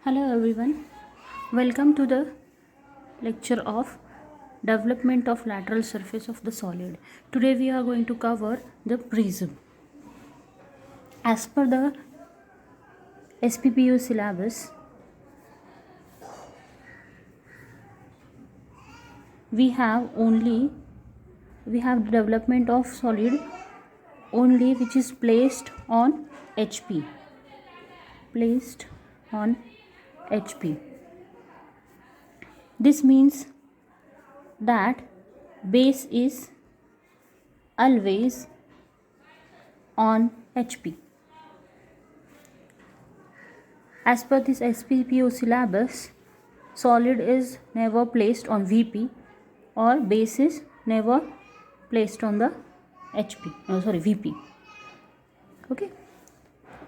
Hello everyone, welcome to the lecture of development of lateral surface of the solid. Today we are going to cover the prism. As per the SPPU syllabus, we have development of solid only which is placed on HP. Placed on HP. This means that base is always on HP. As per this SPPU syllabus, solid is never placed on VP or base is never placed on the VP. Okay.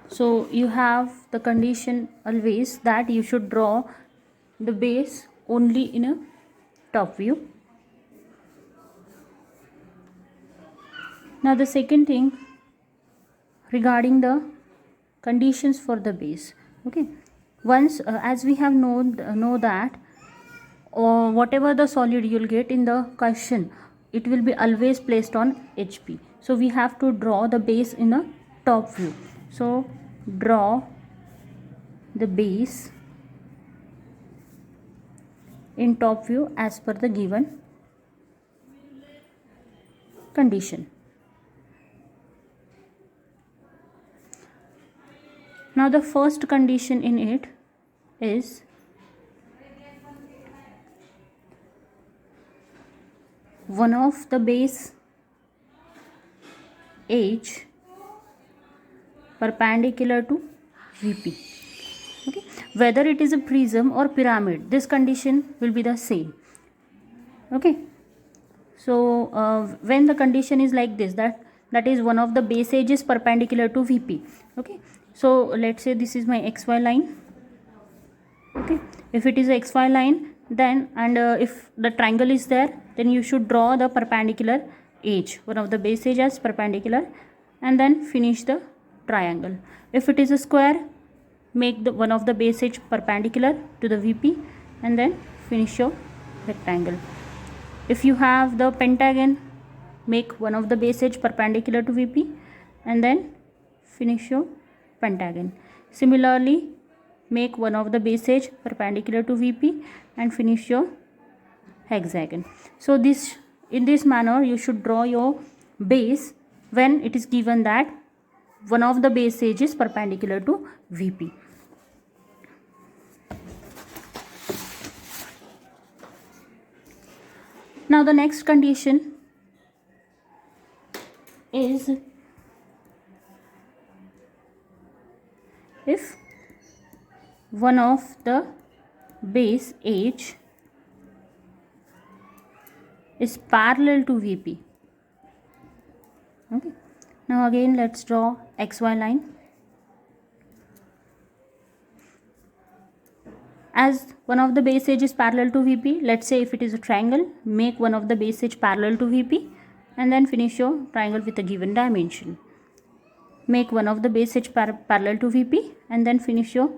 So you have the condition always that you should draw the base only in a top view. Now the second thing regarding the conditions for the base. Okay, once as we have know that whatever the solid you'll get in the question, it will be always placed on HP. So we have to draw the base in a top view. So draw the base in top view as per the given condition. Now the first condition in it is one of the base edge perpendicular to VP. Okay, whether it is a prism or pyramid, this condition will be the same. Okay, so when the condition is like this, that is one of the base edges perpendicular to VP. Okay, so let's say this is my XY line. Okay, if it is a XY line, then if the triangle is there, then you should draw the perpendicular edge, one of the base edges perpendicular, and then finish the triangle. If it is a square, make the one of the base edge perpendicular to the VP and then finish your rectangle. If you have the pentagon, make one of the base edge perpendicular to VP and then finish your pentagon. Similarly, make one of the base edge perpendicular to VP and finish your hexagon. So in this manner you should draw your base when it is given that one of the base edge is perpendicular to VP. Now the next condition is if one of the base edge is parallel to VP. Okay. Now again let's draw XY line. As one of the base edge is parallel to VP, let's say if it is a triangle, make one of the base edge parallel to VP and then finish your triangle with a given dimension. Make one of the base edge parallel to VP and then finish your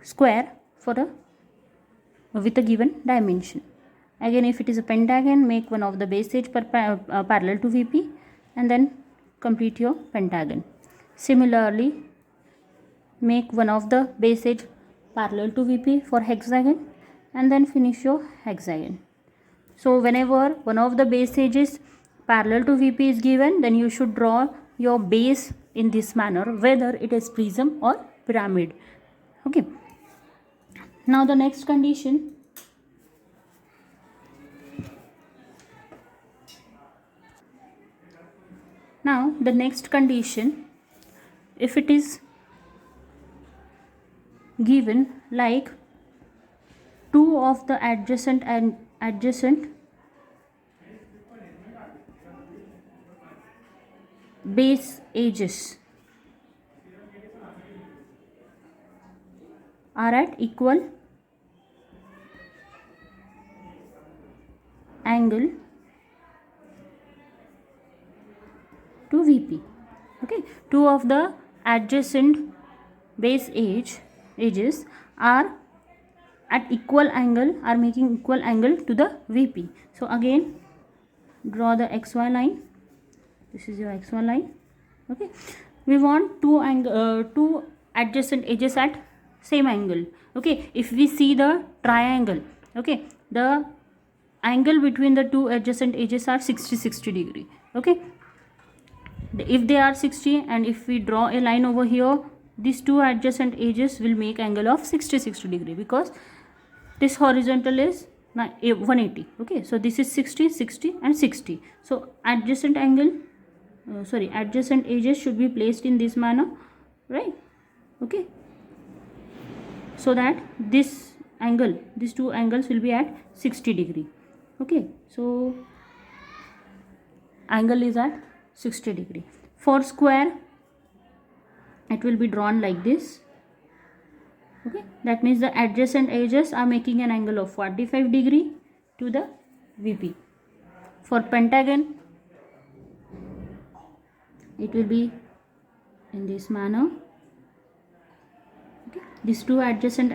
square with a given dimension. Again, if it is a pentagon, make one of the base edge parallel to VP and then complete your pentagon. Similarly, make one of the base edge parallel to VP for hexagon and then finish your hexagon. So whenever one of the base edges parallel to VP is given, then you should draw your base in this manner, whether it is prism or pyramid. Okay. Now the next condition if it is given like two of the adjacent base edges are at equal angle to VP. Okay, two of the adjacent base edge edges are at equal angle, are making equal angle to the VP. So again draw the XY line. This is your XY line. Okay, we want two adjacent edges at same angle. Okay, if we see the triangle, okay, the angle between the two adjacent edges are 60 degree. Okay, if they are 60, and if we draw a line over here, these two adjacent edges will make angle of 60 degree, because this horizontal is 180. Okay, so this is 60, 60 and 60. So adjacent angle, adjacent edges should be placed in this manner, right? Okay, so that this angle, these two angles will be at 60 degree. Okay, so angle is at 60 degree. For square, it will be drawn like this. Okay, that means the adjacent edges are making an angle of 45 degree to the VP. For pentagon, it will be in this manner. Okay, these two adjacent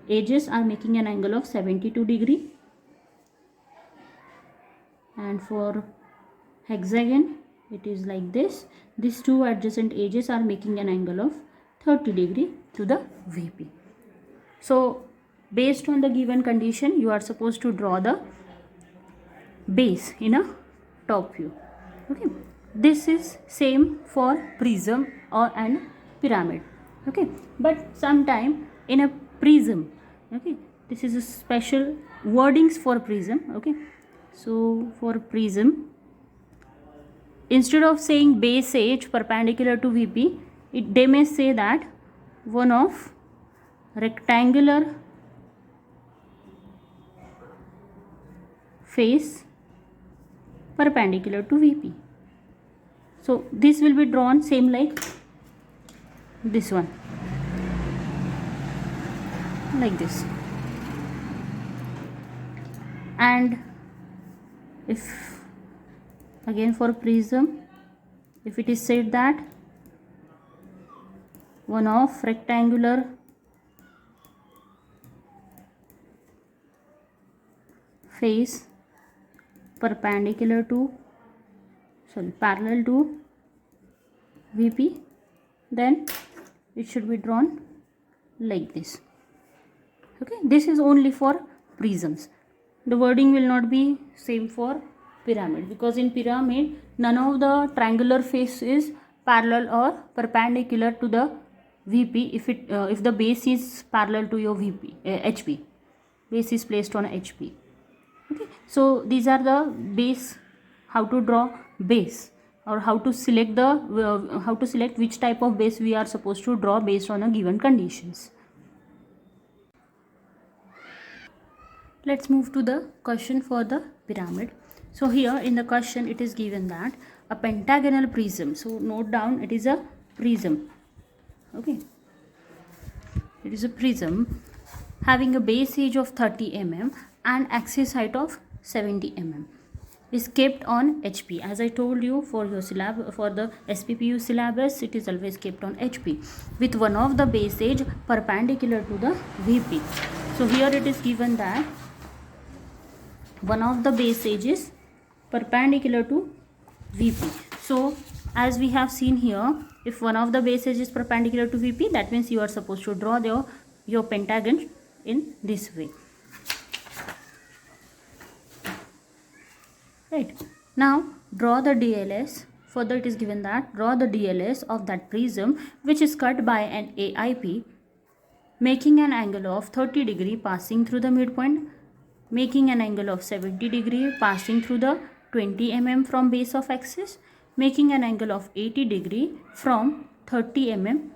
edges are making an angle of 72 degree. And for hexagon, it is like this. These two adjacent edges are making an angle of 30 degree to the VP. So based on the given condition, you are supposed to draw the base in a top view. Okay, this is same for prism or and pyramid. Okay, but sometime in a prism, okay, this is a special wordings for prism. Okay, so for prism, instead of saying base edge perpendicular to VP, they may say that one of rectangular face perpendicular to VP. So this will be drawn same like this one, like this. And if again for prism, if it is said that one of rectangular face parallel to VP, then it should be drawn like this. Okay, this is only for prisms. The wording will not be same for pyramid, because in pyramid none of the triangular face is parallel or perpendicular to the VP if the base is parallel to your VP HP. Base is placed on HP. Okay, so these are the base, how to draw base, or how to select which type of base we are supposed to draw based on a given conditions. Let's move to the question for the pyramid. So here in the question it is given that a pentagonal prism, so note down, it is a prism. Okay, it is a prism having a base edge of 30 mm and axis height of 70 mm, is kept on HP. As I told you, for your for the SPPU syllabus, it is always kept on HP with one of the base edge perpendicular to the VP. So here it is given that one of the base edge is perpendicular to VP. So as we have seen here, if one of the base edge is perpendicular to VP, that means you are supposed to draw your pentagon in this way. Right, now draw the DLS. Further it is given that draw the DLS of that prism which is cut by an AIP making an angle of 30 degree passing through the midpoint, making an angle of 70 degree passing through the 20 mm from base of axis, making an angle of 80 degree from 30 mm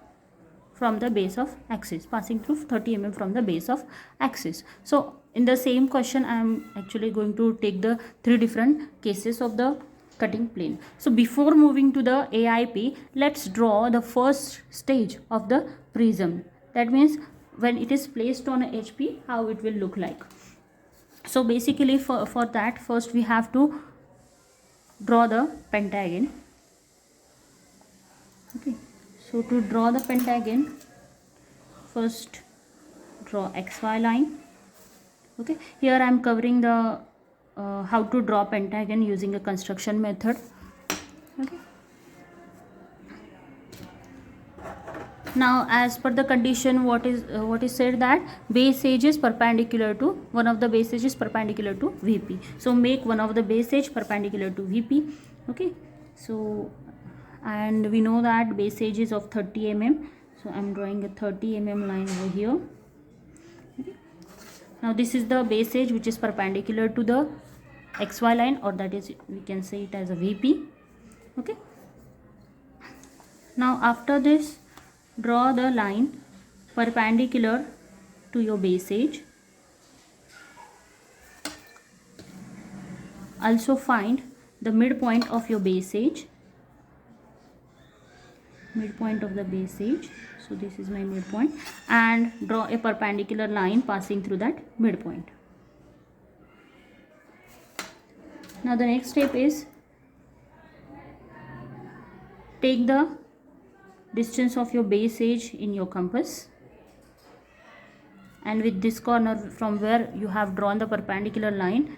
from the base of axis, passing through 30 mm from the base of axis. So in the same question I am actually going to take the three different cases of the cutting plane. So before moving to the AIP, let's draw the first stage of the prism. That means when it is placed on a HP, how it will look like. So basically for that, first we have to draw the pentagon. Okay, so to draw the pentagon, first draw XY line. Okay, here I am covering the how to draw pentagon using a construction method. Okay, now as per the condition, what is said that base edge is perpendicular to, one of the base edge is perpendicular to VP. So make one of the base edge perpendicular to VP. Okay, so and we know that base edge is of 30 mm, so I'm drawing a 30 mm line over here. Okay. Now this is the base edge which is perpendicular to the XY line, or that is, we can say it as a VP. Okay, now after this, draw the line perpendicular to your base edge. Also find the midpoint of your base edge, midpoint of the base edge. So this is my midpoint, and draw a perpendicular line passing through that midpoint. Now the next step is take the distance of your base edge in your compass, and with this corner from where you have drawn the perpendicular line,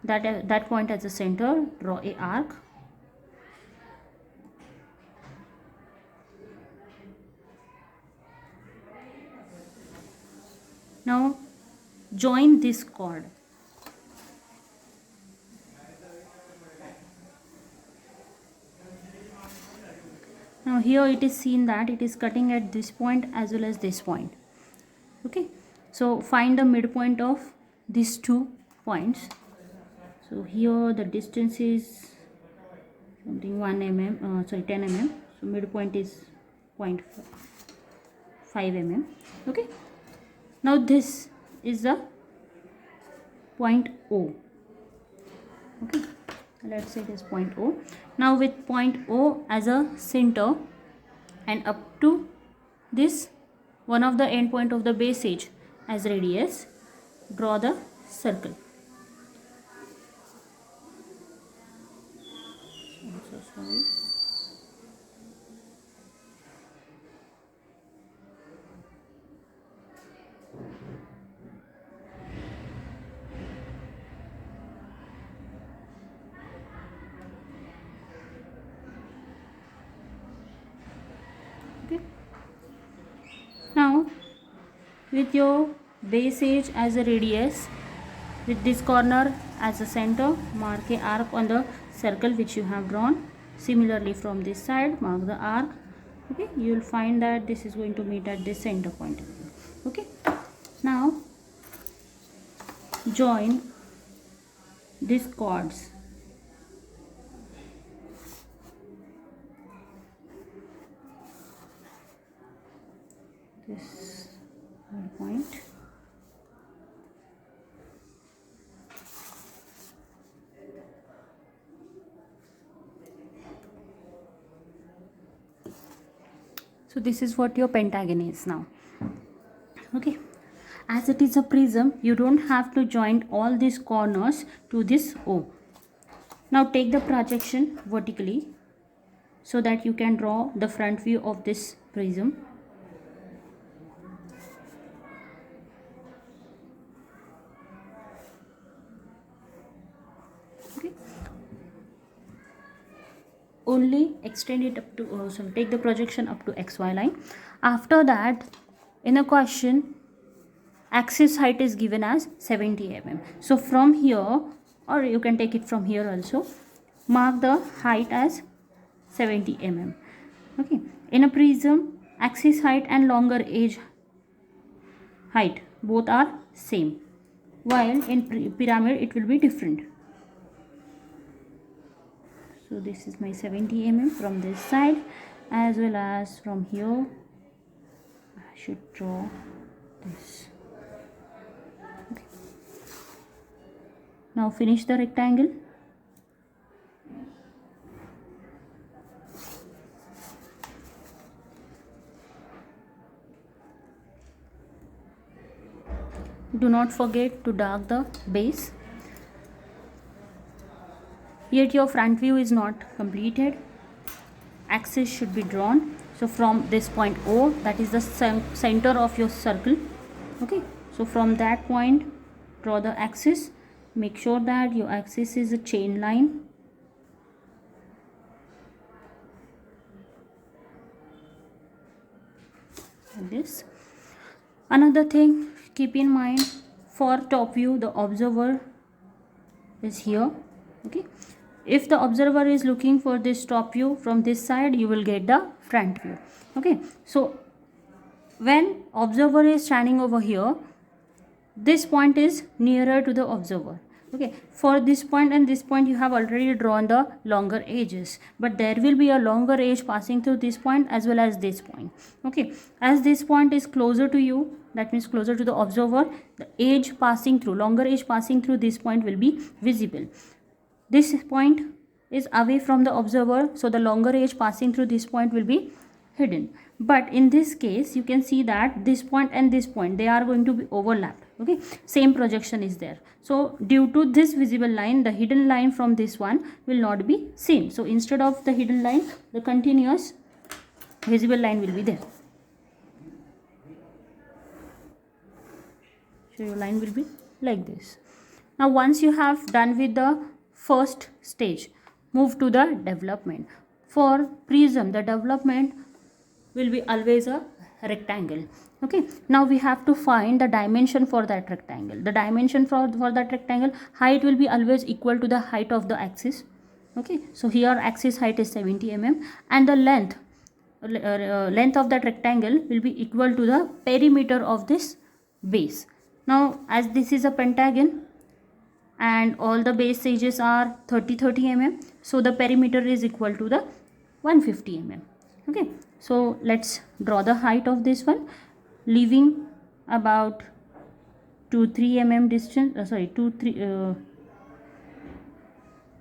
that point as a center, draw a arc. Now join this chord. Now here it is seen that it is cutting at this point as well as this point. Okay, so find the midpoint of these 2 points. So here the distance is something 10 mm. So midpoint is 0.5 mm. Okay, now this is the point O. Okay, let's say it is point O. Now with point O as a center and up to this one of the end point of the base edge as radius, draw the circle. I'm so sorry. Okay. Now with your base edge as a radius, with this corner as a center, mark a arc on the circle which you have drawn. Similarly from this side, mark the arc. Okay, you will find that this is going to meet at this center point. Okay, now join these chords. This point. So this is what your pentagon is now. Okay, as it is a prism, you don't have to join all these corners to this O. Now take the projection vertically so that you can draw the front view of this prism. Okay, only extend it up to take the projection up to XY line. After that, in a question, axis height is given as 70 mm. So from here, or you can take it from here also, mark the height as 70 mm. Okay, in a prism, axis height and longer edge height both are same, while in pyramid it will be different. So this is my 70 mm from this side, as well as from here I should draw this. Okay. Now finish the rectangle. Do not forget to dark the base. Yet your front view is not completed. Axis should be drawn. So from this point O, that is the center of your circle. Okay, so from that point draw the axis. Make sure that your axis is a chain line. Like this. Another thing, keep in mind, for top view the observer is here. Okay, if the observer is looking for this top view from this side, you will get the front view. Okay, so when observer is standing over here, this point is nearer to the observer. Okay, for this point and this point you have already drawn the longer edges, but there will be a longer edge passing through this point as well as this point. Okay, as this point is closer to you, that means closer to the observer, the edge passing through, longer edge passing through this point will be visible. This point is away from the observer, so the longer edge passing through this point will be hidden. But in this case you can see that this point and this point, they are going to be overlapped. Okay, same projection is there, so due to this visible line, the hidden line from this one will not be seen. So instead of the hidden line, the continuous visible line will be there. So your line will be like this. Now once you have done with the first stage, move to the development. For prism, the development will be always a rectangle. Okay, now we have to find the dimension for that rectangle. The dimension for that rectangle, height will be always equal to the height of the axis. Okay, so here axis height is 70 mm and the length of that rectangle will be equal to the perimeter of this base. Now as this is a pentagon and all the base edges are 30 mm, so the perimeter is equal to the 150 mm. Okay, so let's draw the height of this one, leaving about 2-3 mm distance,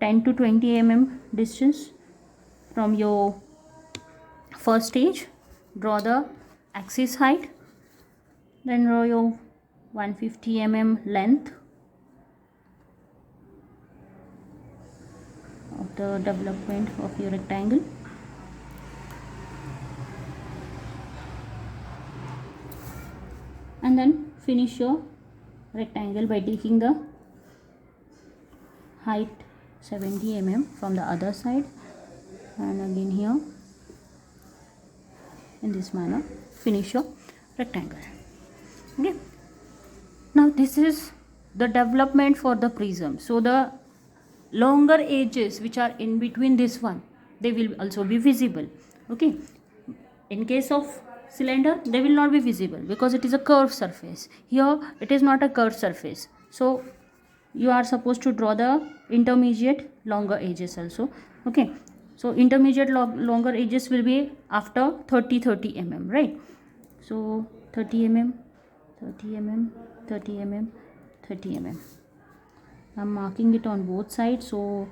10 to 20 mm distance from your first stage. Draw the axis height, then draw your 150 mm length of the development of your rectangle. And then finish your rectangle by taking the height 70 mm from the other side and again here in this manner finish your rectangle. Okay, now this is the development for the prism. So the longer edges which are in between this one, they will also be visible. Okay, in case of cylinder they will not be visible because it is a curved surface. Here it is not a curved surface, so you are supposed to draw the intermediate longer edges also. Okay, so intermediate longer edges will be after 30 mm, right? So 30 mm, 30 mm, 30 mm, 30 mm. I'm marking it on both sides so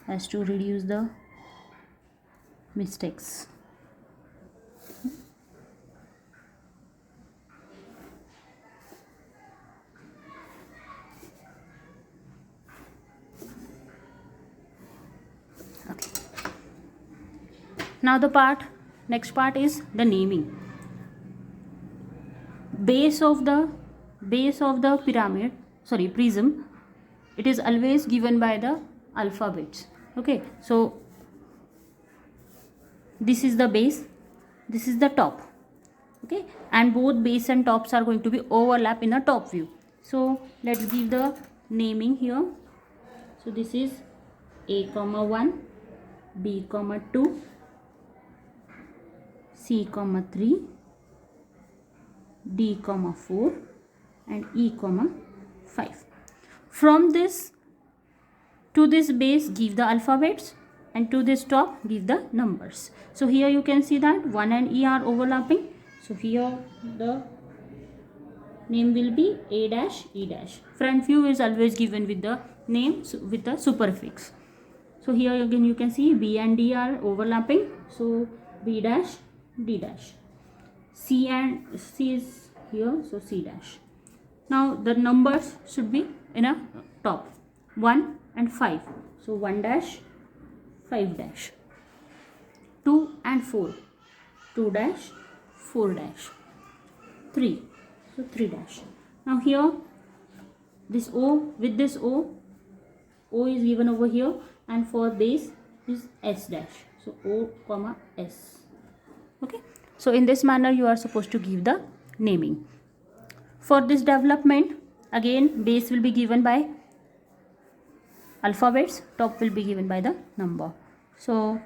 as to reduce the mistakes. Okay. Now the next part is the naming. Base of the pyramid, prism, it is always given by the alphabets. Okay, so this is the base, this is the top. Okay, and both base and tops are going to be overlap in the top view. So let's give the naming here. So this is A, 1, B, 2, C, 3, D, 4 and E, 5. From this to this base give the alphabets and to this top give the numbers. So here you can see that 1 and E are overlapping. So here the name will be A dash E dash. Front view is always given with the name with the superfix. So here again you can see B and D are overlapping. So B dash D dash. C is here, so C dash. Now the numbers should be in a top 1 and 5. So 1 dash, 5 dash, 2 and 4, 2 dash, 4 dash, 3. So 3 dash. Now here this O, with this O is given over here, and for base is S dash. So O comma S. Okay. So in this manner you are supposed to give the naming. For this development, again base will be given by alphabets, top will be given by the number. So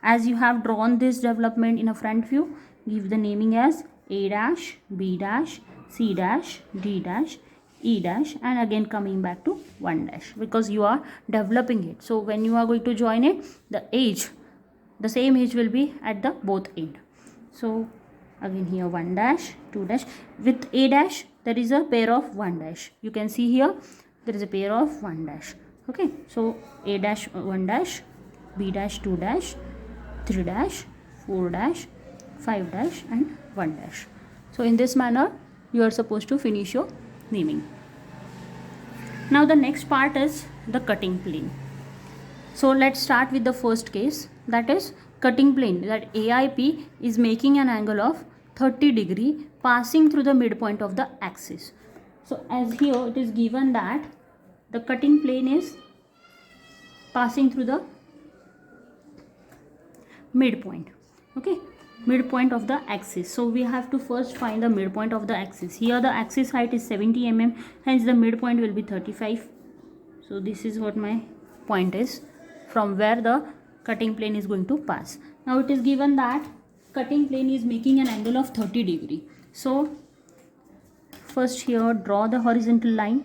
as you have drawn this development in a front view, give the naming as A dash, B dash, C dash, D dash, E dash, and again coming back to 1 dash, because you are developing it. So when you are going to join it, the same age will be at the both end. So again here 1 dash, 2 dash. With A dash there is a pair of 1 dash. You can see here there is a pair of 1 dash. Okay, so A dash 1 dash, B dash 2 dash, 3 dash, 4 dash, 5 dash, and 1 dash. So in this manner you are supposed to finish your naming. Now the next part is the cutting plane. So let's start with the first case, that is cutting plane, that AIP is making an angle of 30 degree passing through the midpoint of the axis. So as here it is given that the cutting plane is passing through the midpoint. Okay, midpoint of the axis. So we have to first find the midpoint of the axis. Here the axis height is 70 mm, hence the midpoint will be 35. So this is what my point is, from where the cutting plane is going to pass. Now it is given that cutting plane is making an angle of 30 degree. So first here draw the horizontal line.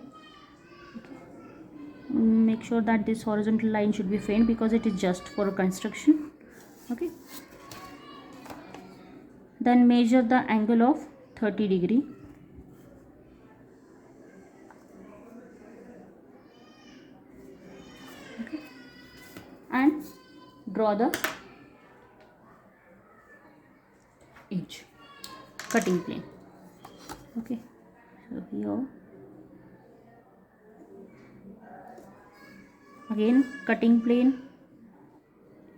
Make sure that this horizontal line should be faint because it is just for construction. Okay, then measure the angle of 30 degree. Okay, and draw the edge, cutting plane. Okay, so here again cutting plane,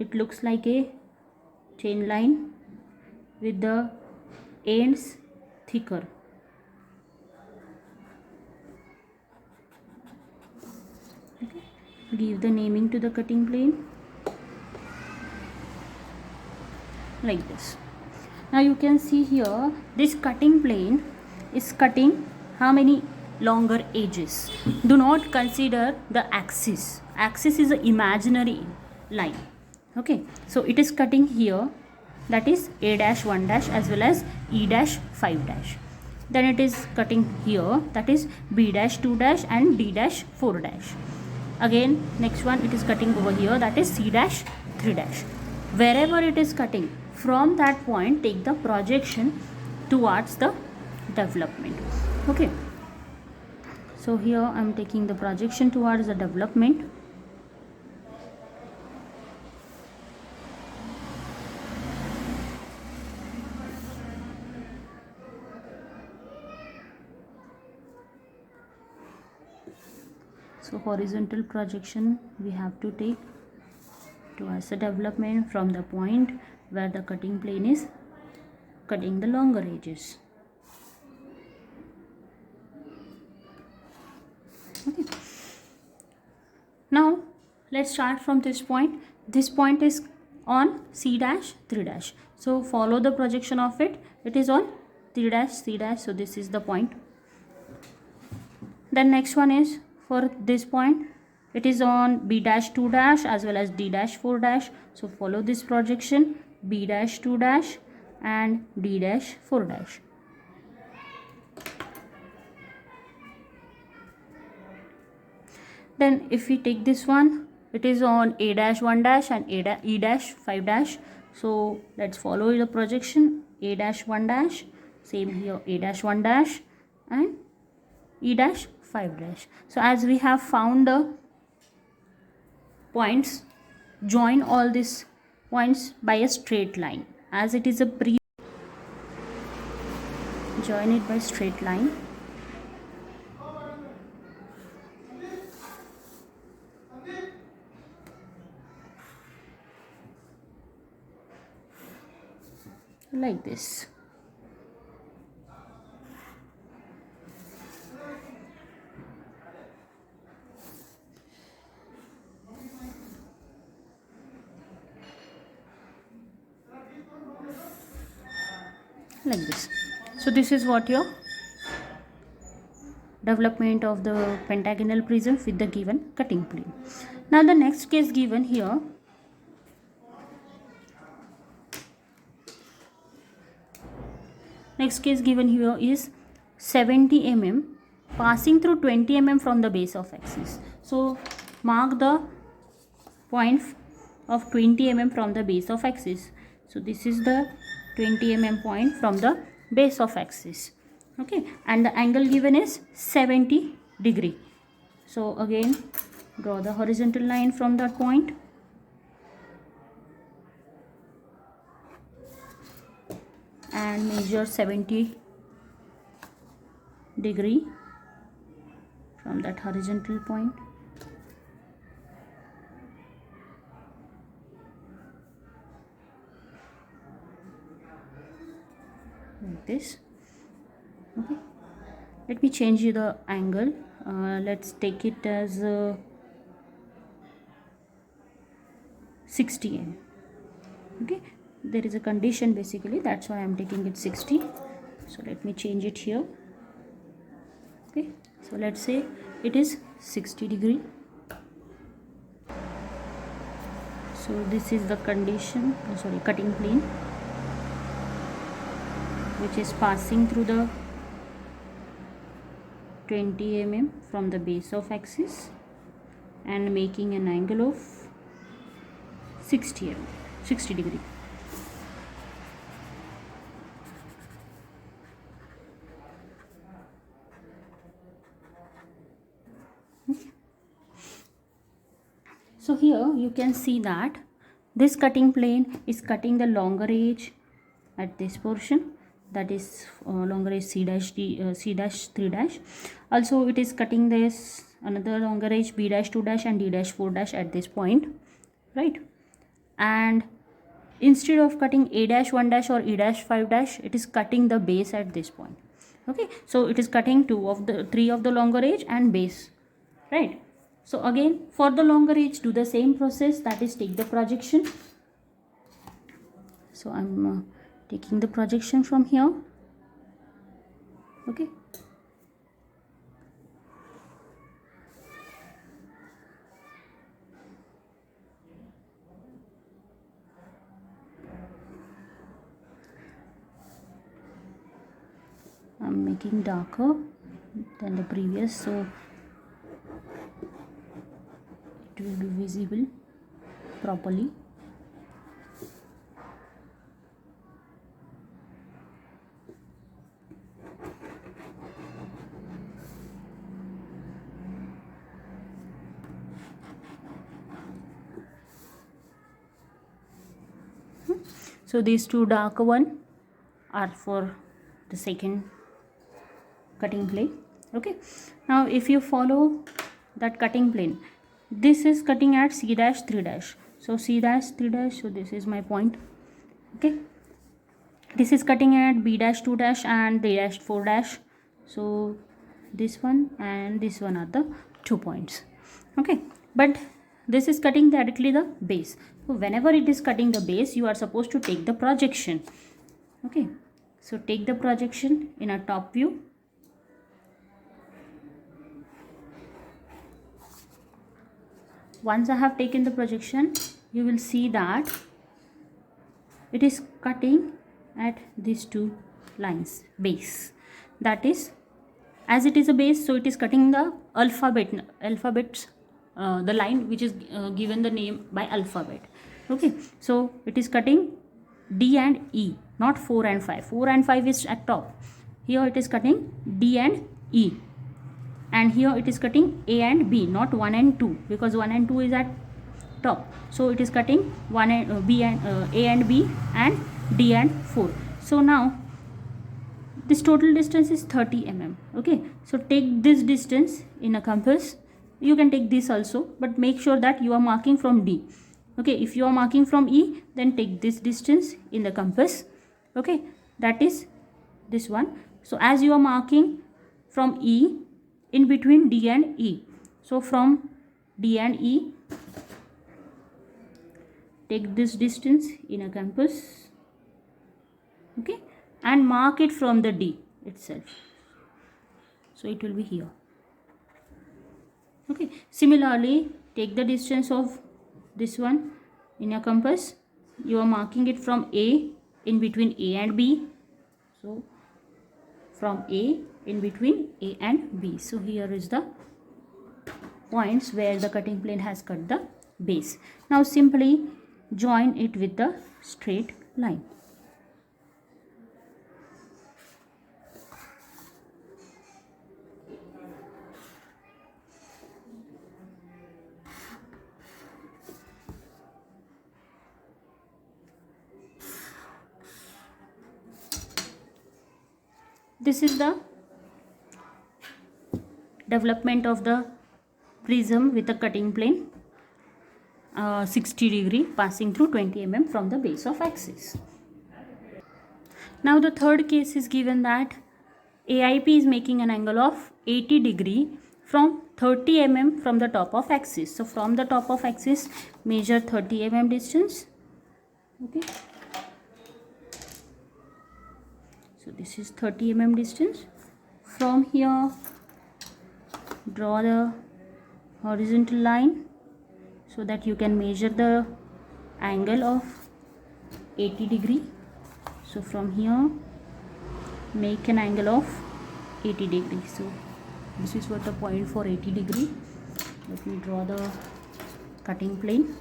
it looks like a chain line with the ends thicker. Okay. Give the naming to the cutting plane like this. Now you can see here this cutting plane is cutting how many longer edges. Do not consider the axis. Axis is an imaginary line. Okay, so it is cutting here, that is A dash 1 dash as well as E dash 5 dash. Then it is cutting here, that is B dash 2 dash and D dash 4 dash. Again next one it is cutting over here, that is C dash 3 dash. Wherever it is cutting, from that point take the projection towards the development. Okay, so here I am taking the projection towards the development. So horizontal projection we have to take towards the development from the point where the cutting plane is cutting the longer edges. Okay. Now let's start from this point. This point is on C dash 3 dash. So follow the projection of it. It is on 3 dash C dash. So this is the point. Then next one is for this point, it is on B dash 2 dash as well as D dash 4 dash. So follow this projection, B dash 2 dash and D dash 4 dash. Then if we take this one, it is on A dash 1 dash and E dash 5 dash. So let's follow the projection, A dash 1 dash, same here A dash 1 dash and E dash 5 dash. So as we have found the points, join all these points by a straight line. As it is a join it by straight line. like this. Like this. So this is what your development of the pentagonal prism with the given cutting plane. Now the next case given here, is 70 mm passing through 20 mm from the base of axis. So mark the point of 20 mm from the base of axis. So this is the 20 mm point from the base of axis. Okay, and the angle given is 70 degree. So again draw the horizontal line from that point. And measure 70 degree from that horizontal point. Like this. Okay, let me change the angle. Let's take it as 60 mm. Okay, there is a condition basically, that's why I am taking it 60. So let me change it here. Okay, so let's say it is 60 degree. So this is the condition, cutting plane, which is passing through the 20 mm from the base of axis and making an angle of 60 degree. So here you can see that this cutting plane is cutting the longer edge at this portion, that is longer edge C dash D, C dash 3 dash. Also it is cutting this another longer edge B dash 2 dash and D dash 4 dash at this point, right? And instead of cutting A dash 1 dash or E dash 5 dash, it is cutting the base at this point. Okay, so it is cutting 3 of the longer edge and base, right? So again for the longer edge do the same process, that is take the projection. So I'm taking the projection from here. Okay, I'm making darker than the previous so it will be visible properly. So these two darker one are for the second cutting plane. Okay, now if you follow that cutting plane, this is cutting at C dash 3 dash. So C dash 3 dash, so this is my point. Okay, this is cutting at B dash 2 dash and D dash 4 dash. So this one and this one are the 2 points. Okay, but this is cutting directly the base. So whenever it is cutting the base, you are supposed to take the projection. Okay, so take the projection in a top view. Once I have taken the projection, you will see that it is cutting at these two lines base. That is, as it is a base, so it is cutting the alphabets, the line which is given the name by alphabet. Okay, so it is cutting D and E, not 4 and 5. 4 and 5 is at top. Here it is cutting D and E. And here it is cutting A and B, not 1 and 2, because 1 and 2 is at top. So it is cutting 1 and B and A and B and D and 4. So now this total distance is 30 mm. Okay, so take this distance in a compass. You can take this also, but make sure that you are marking from D. Okay, if you are marking from E, then take this distance in the compass. Okay, that is this one. So as you are marking from E, in between D and E, so from D and E, take this distance in a compass, okay, and mark it from the D itself. So it will be here. Okay, similarly, take the distance of this one in a compass. You are marking it from A, in between A and B. So from A, in between A and B. So here is the points where the cutting plane has cut the base. Now simply join it with the straight line. This is the development of the prism with a cutting plane 60 degree passing through 20 mm from the base of axis. Now the third case is given that AIP is making an angle of 80 degree from 30 mm from the top of axis. So from the top of axis, measure 30 mm distance. Okay. So this is 30 mm distance. From here, draw the horizontal line so that you can measure the angle of 80 degree. So from here, make an angle of 80 degree. So this is what the point for 80 degree. Let me draw the cutting plane.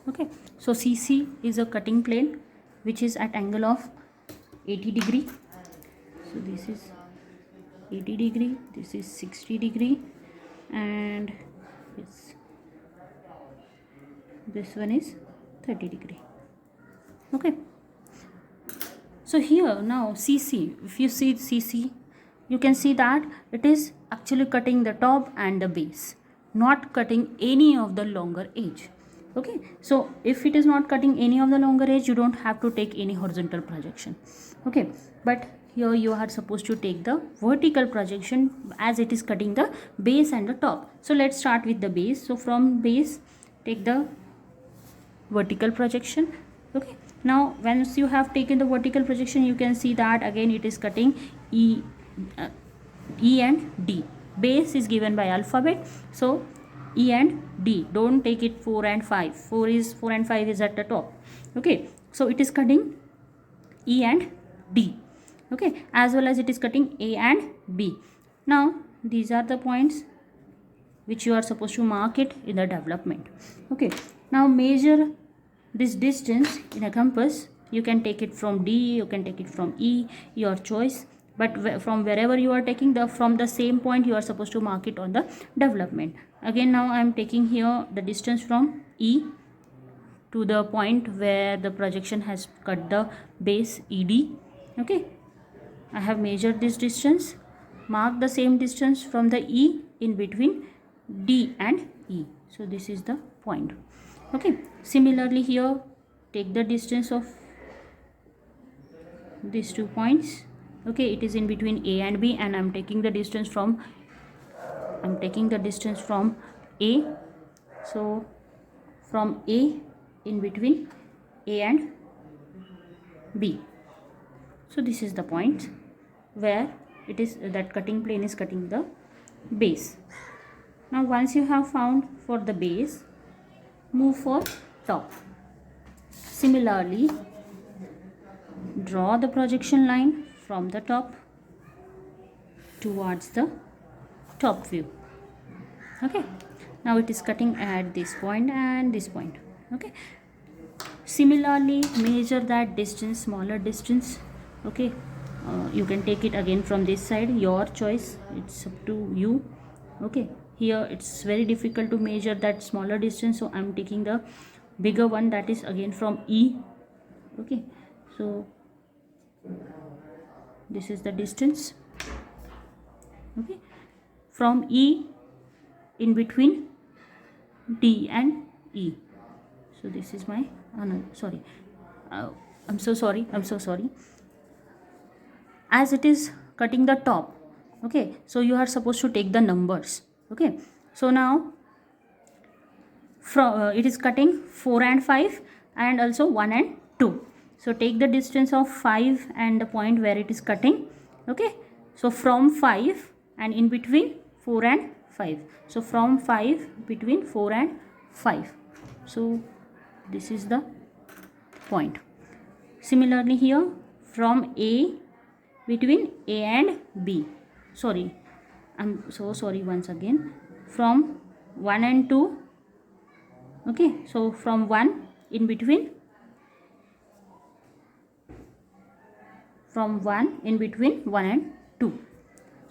Okay, so CC is a cutting plane which is at angle of 80 degree. So this is 80 degree, this is 60 degree, and this one is 30 degree. Okay, so here now CC, if you see CC, you can see that it is actually cutting the top and the base, not cutting any of the longer edge. Okay, so if it is not cutting any of the longer edge, you don't have to take any horizontal projection. Okay, but here you are supposed to take the vertical projection as it is cutting the base and the top. So let's start with the base. So from base, take the vertical projection. Okay, now once you have taken the vertical projection, you can see that again it is cutting E and D. Base is given by alphabet, so E and D. Don't take it 4 and 5. 4 and 5 is at the top. Okay, so it is cutting E and D. Okay, as well as it is cutting A and B. Now these are the points which you are supposed to mark it in the development. Okay, now measure this distance in a compass. You can take it from D, you can take it from E, your choice. But from wherever you are taking from the same point, you are supposed to mark it on the development. Again, now I am taking here the distance from E to the point where the projection has cut the base ED. Okay, I have measured this distance. Mark the same distance from the E in between D and E. So this is the point. Okay, similarly here, take the distance of these 2 points. Okay, it is in between A and B, and I'm taking the distance from A. So from A, in between A and B. So this is the point where it is that cutting plane is cutting the base. Now once you have found for the base, move for top. Similarly, draw the projection line from the top towards the top view. Okay, now it is cutting at this point and this point. Okay, similarly measure that distance, smaller distance. Okay, you can take it again from this side, your choice, it's up to you. Okay, here it's very difficult to measure that smaller distance, so I'm taking the bigger one, that is again from E. Okay, so this is the distance, okay, from E in between D and E. So this is my sorry, I'm so sorry, as it is cutting the top. Okay, so you are supposed to take the numbers. Okay, so now from it is cutting 4 and 5 and also 1 and 2. So take the distance of 5 and the point where it is cutting. Okay, so from 5 and in between 4 and 5. So from 5 between 4 and 5. So this is the point. Similarly here from A, between A and B. Sorry, I'm so sorry once again. From 1 and 2. Okay, so from 1 in between, from 1 in between 1 and 2.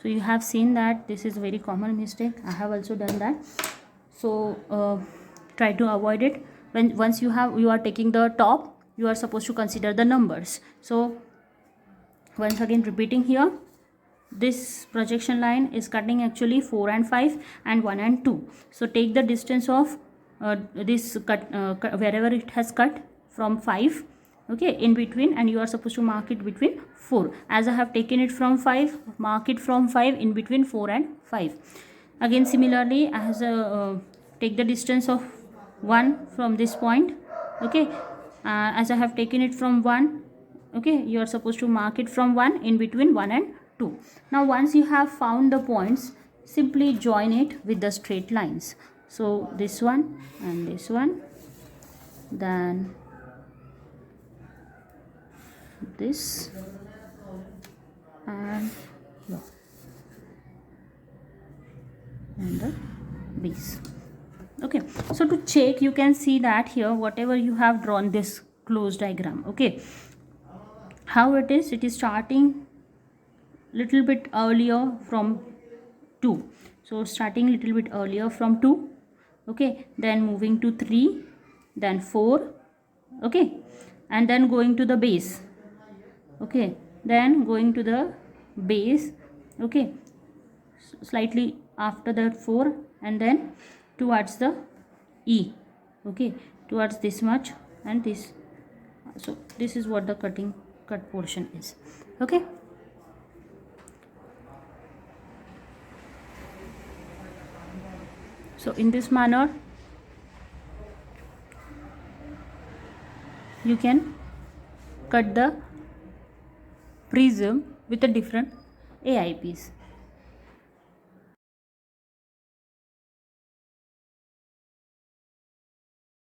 So you have seen that this is a very common mistake. I have also done that. So try to avoid it. Once you are taking the top, you are supposed to consider the numbers. So once again repeating here, this projection line is cutting actually 4 and 5 and 1 and 2. So take the distance of this cut wherever it has cut from 5, okay, in between, and you are supposed to mark it between 4. As I have taken it from 5, mark it from 5 in between 4 and 5. Again similarly, as take the distance of 1 from this point. Okay, as I have taken it from 1, okay, you are supposed to mark it from 1 in between 1 and 2. Now once you have found the points, simply join it with the straight lines. So this one and this one, then this and here, and the base. Okay, so to check, you can see that here whatever you have drawn this closed diagram, okay, how it is starting little bit earlier from 2. So starting little bit earlier from 2, okay, then moving to 3, then 4, okay, and then going to the base, okay, then going to the base, okay, slightly after that 4, and then towards the E, okay, towards this much and this. So this is what the cut portion is. Okay, so in this manner you can cut the prism with the different AIPs.